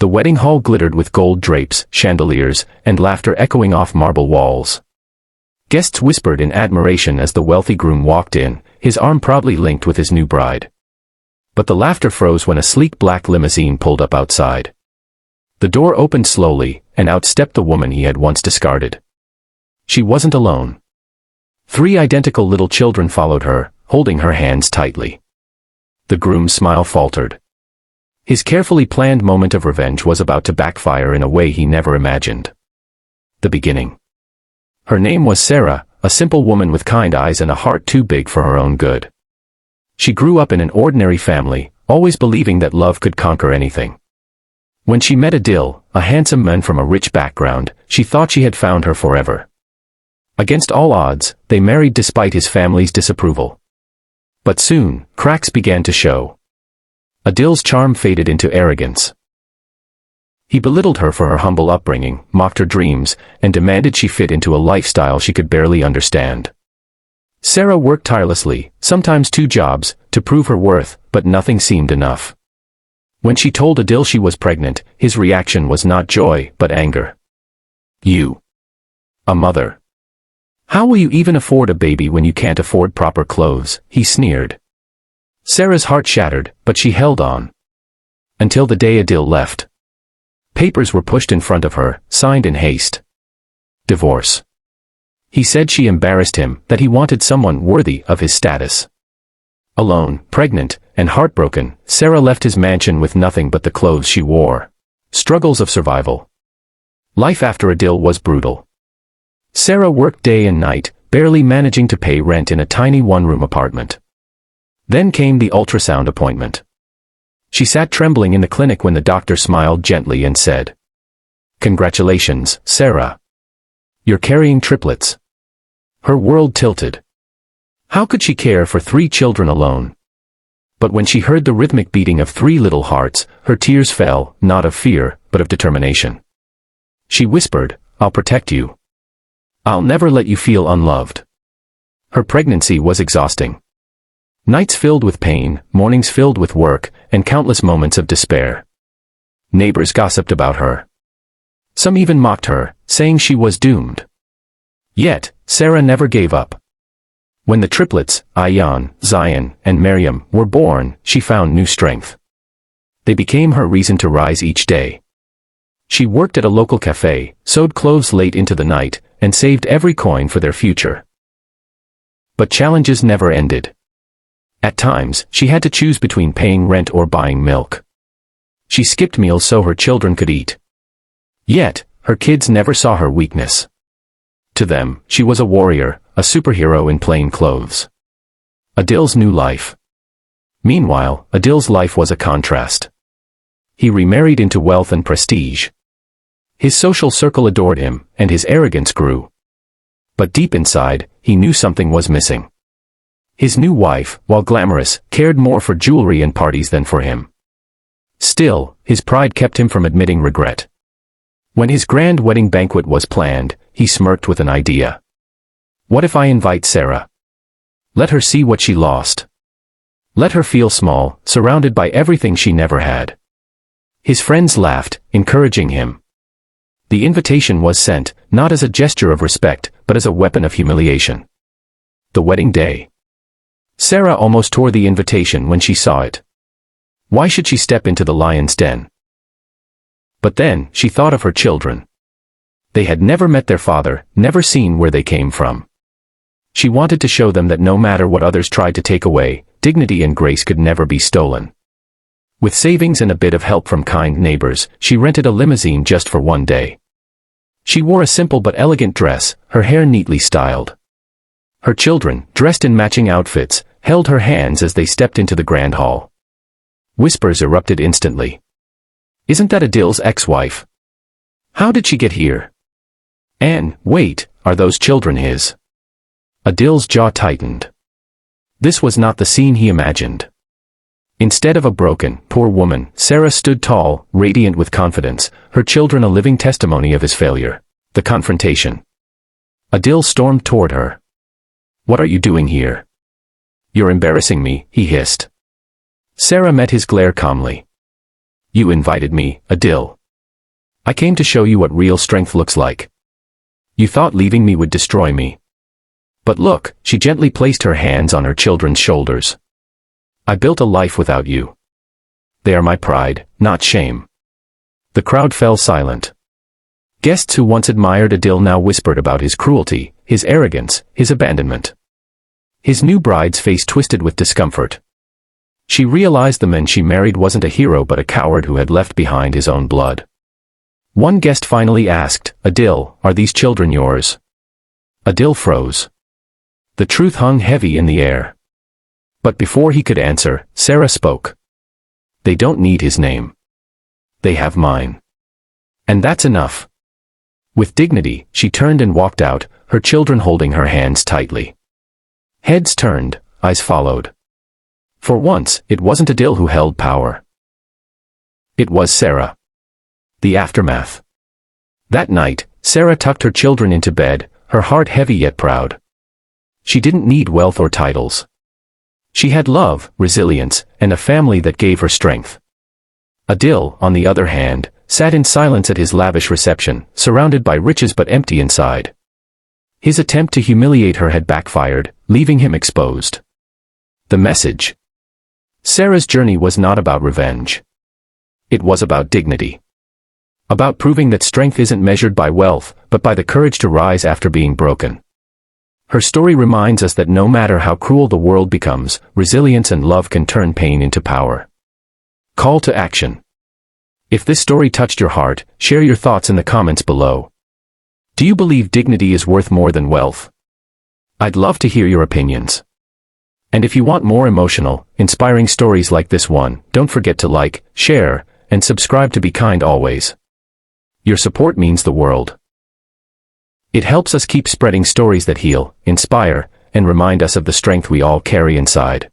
The wedding hall glittered with gold drapes, chandeliers, and laughter echoing off marble walls. Guests whispered in admiration as the wealthy groom walked in, his arm proudly linked with his new bride. But the laughter froze when a sleek black limousine pulled up outside. The door opened slowly, and out stepped the woman he had once discarded. She wasn't alone. 3 identical little children followed her, holding her hands tightly. The groom's smile faltered. His carefully planned moment of revenge was about to backfire in a way he never imagined. The beginning. Her name was Sara, a simple woman with kind eyes and a heart too big for her own good. She grew up in an ordinary family, always believing that love could conquer anything. When she met Adil, a handsome man from a rich background, she thought she had found her forever. Against all odds, they married despite his family's disapproval. But soon, cracks began to show. Adil's charm faded into arrogance. He belittled her for her humble upbringing, mocked her dreams, and demanded she fit into a lifestyle she could barely understand. Sara worked tirelessly, sometimes 2 jobs, to prove her worth, but nothing seemed enough. When she told Adil she was pregnant, his reaction was not joy, but anger. "You. A mother. How will you even afford a baby when you can't afford proper clothes?" he sneered. Sara's heart shattered, but she held on. Until the day Adil left. Papers were pushed in front of her, signed in haste. Divorce. He said she embarrassed him, that he wanted someone worthy of his status. Alone, pregnant, and heartbroken, Sara left his mansion with nothing but the clothes she wore. Struggles of survival. Life after Adil was brutal. Sara worked day and night, barely managing to pay rent in a tiny one-room apartment. Then came the ultrasound appointment. She sat trembling in the clinic when the doctor smiled gently and said, "Congratulations, Sara. You're carrying triplets." Her world tilted. How could she care for 3 children alone? But when she heard the rhythmic beating of 3 little hearts, her tears fell, not of fear, but of determination. She whispered, "I'll protect you. I'll never let you feel unloved." Her pregnancy was exhausting. Nights filled with pain, mornings filled with work, and countless moments of despair. Neighbors gossiped about her. Some even mocked her, saying she was doomed. Yet, Sara never gave up. When the triplets, Ayaan, Zion, and Maryam, were born, she found new strength. They became her reason to rise each day. She worked at a local cafe, sewed clothes late into the night, and saved every coin for their future. But challenges never ended. At times, she had to choose between paying rent or buying milk. She skipped meals so her children could eat. Yet, her kids never saw her weakness. To them, she was a warrior, a superhero in plain clothes. Adil's new life. Meanwhile, Adil's life was a contrast. He remarried into wealth and prestige. His social circle adored him, and his arrogance grew. But deep inside, he knew something was missing. His new wife, while glamorous, cared more for jewelry and parties than for him. Still, his pride kept him from admitting regret. When his grand wedding banquet was planned, he smirked with an idea. What if I invite Sara? Let her see what she lost. Let her feel small, surrounded by everything she never had. His friends laughed, encouraging him. The invitation was sent, not as a gesture of respect, but as a weapon of humiliation. The wedding day. Sara almost tore the invitation when she saw it. Why should she step into the lion's den? But then, she thought of her children. They had never met their father, never seen where they came from. She wanted to show them that no matter what others tried to take away, dignity and grace could never be stolen. With savings and a bit of help from kind neighbors, she rented a limousine just for one day. She wore a simple but elegant dress, her hair neatly styled. Her children, dressed in matching outfits, held her hands as they stepped into the grand hall. Whispers erupted instantly. Isn't that Adil's ex-wife? How did she get here? And, wait, are those children his? Adil's jaw tightened. This was not the scene he imagined. Instead of a broken, poor woman, Sara stood tall, radiant with confidence, her children a living testimony of his failure. The confrontation. Adil stormed toward her. What are you doing here? You're embarrassing me, he hissed. Sara met his glare calmly. You invited me, Adil. I came to show you what real strength looks like. You thought leaving me would destroy me. But look, she gently placed her hands on her children's shoulders. I built a life without you. They are my pride, not shame. The crowd fell silent. Guests who once admired Adil now whispered about his cruelty, his arrogance, his abandonment. His new bride's face twisted with discomfort. She realized the man she married wasn't a hero but a coward who had left behind his own blood. One guest finally asked, Adil, are these children yours? Adil froze. The truth hung heavy in the air. But before he could answer, Sara spoke. They don't need his name. They have mine. And that's enough. With dignity, she turned and walked out, her children holding her hands tightly. Heads turned, eyes followed. For once, it wasn't Adil who held power. It was Sara. The aftermath. That night, Sara tucked her children into bed, her heart heavy yet proud. She didn't need wealth or titles. She had love, resilience, and a family that gave her strength. Adil, on the other hand, sat in silence at his lavish reception, surrounded by riches but empty inside. His attempt to humiliate her had backfired, leaving him exposed. The message. Sara's journey was not about revenge. It was about dignity. About proving that strength isn't measured by wealth, but by the courage to rise after being broken. Her story reminds us that no matter how cruel the world becomes, resilience and love can turn pain into power. Call to action. If this story touched your heart, share your thoughts in the comments below. Do you believe dignity is worth more than wealth? I'd love to hear your opinions. And if you want more emotional, inspiring stories like this one, don't forget to like, share, and subscribe to Be Kind Always. Your support means the world. It helps us keep spreading stories that heal, inspire, and remind us of the strength we all carry inside.